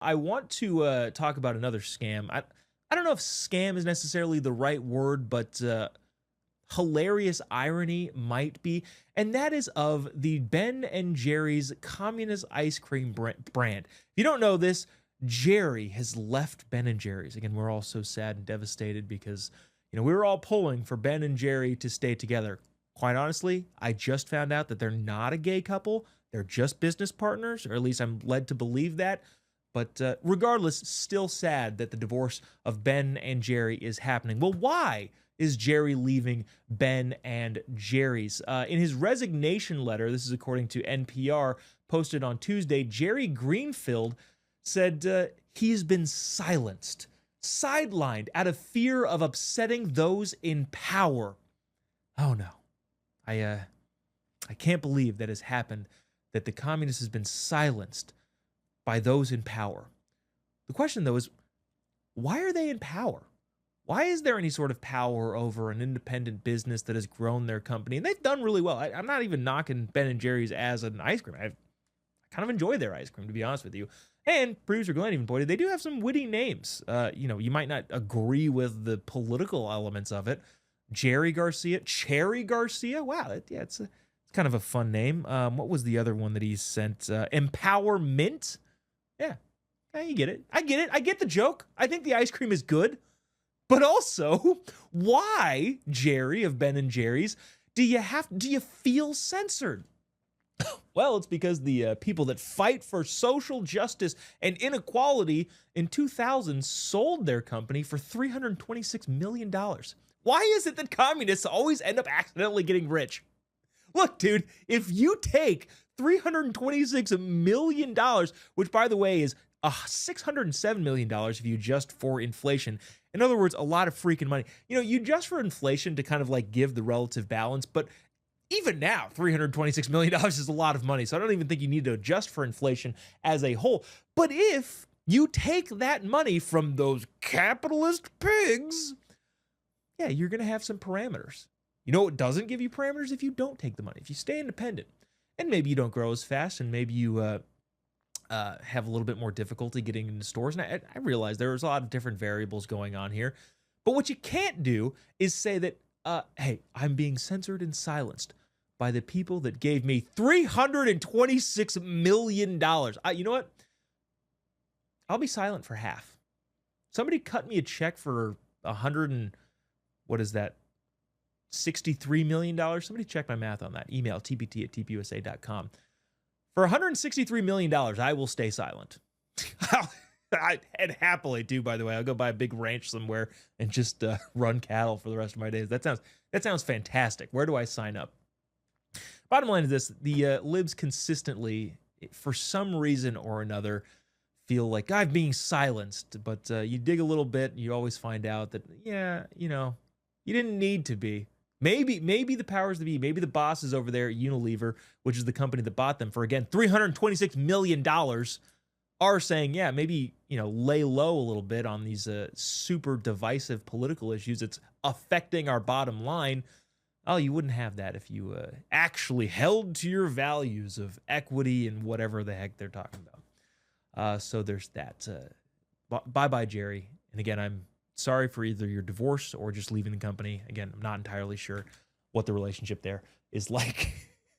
I want to talk about another scam. I don't know if scam is necessarily the right word, but hilarious irony might be, and that is of the Ben and Jerry's communist ice cream brand. If you don't know this, Jerry has left Ben and Jerry's. Again, we're all so sad and devastated because we were all pulling for Ben and Jerry to stay together. Quite honestly, I just found out that they're not a gay couple. They're just business partners, or at least I'm led to believe that. But regardless, still sad that the divorce of Ben and Jerry is happening. Well, why is Jerry leaving Ben and Jerry's? In his resignation letter, this is according to NPR, posted on Tuesday, Jerry Greenfield said he's been silenced, sidelined out of fear of upsetting those in power. Oh no, I can't believe that has happened, that the communist has been silenced by those in power. The question, though, is why are they in power? Why is there any sort of power over an independent business that has grown their company? And they've done really well. I'm not even knocking Ben and Jerry's as an ice cream. I kind of enjoy their ice cream, to be honest with you. And producer Glenn even pointed, they do have some witty names. You might not agree with the political elements of it. Jerry Garcia, Cherry Garcia. Wow, it's kind of a fun name. What was the other one that he sent? Empowerment. Yeah, you get it. I get it. I get the joke. I think the ice cream is good. But also, why, Jerry of Ben and Jerry's, do you feel censored? Well, it's because the people that fight for social justice and inequality in 2000 sold their company for $326 million. Why is it that communists always end up accidentally getting rich? Look, dude, if you take $326 million, which, by the way, is $607 million if you adjust for inflation. In other words, a lot of freaking money. You adjust for inflation to kind of like give the relative balance, but even now, $326 million is a lot of money. So I don't even think you need to adjust for inflation as a whole. But if you take that money from those capitalist pigs, yeah, you're going to have some parameters. You know what doesn't give you parameters? If you don't take the money, if you stay independent, and maybe you don't grow as fast, and maybe you have a little bit more difficulty getting into stores. And I realize there's a lot of different variables going on here. But what you can't do is say that, hey, I'm being censored and silenced by the people that gave me $326 million. You know what? I'll be silent for half. Somebody cut me a check for $63 million. Somebody check my math on that. Email tpt@tpusa.com. For $163 million, I will stay silent. And happily too, by the way. I'll go buy a big ranch somewhere and just run cattle for the rest of my days. That sounds fantastic. Where do I sign up? Bottom line is this: the libs consistently, for some reason or another, feel like I'm being silenced. But you dig a little bit, and you always find out that, you didn't need to be. Maybe the powers that be, maybe the bosses over there at Unilever, which is the company that bought them for, again, $326 million, are saying, yeah, maybe, lay low a little bit on these super divisive political issues. It's affecting our bottom line. Oh, you wouldn't have that if you actually held to your values of equity and whatever the heck they're talking about. So there's that. Bye-bye, Jerry. And again, I'm sorry for either your divorce or just leaving the company. Again, I'm not entirely sure what the relationship there is like.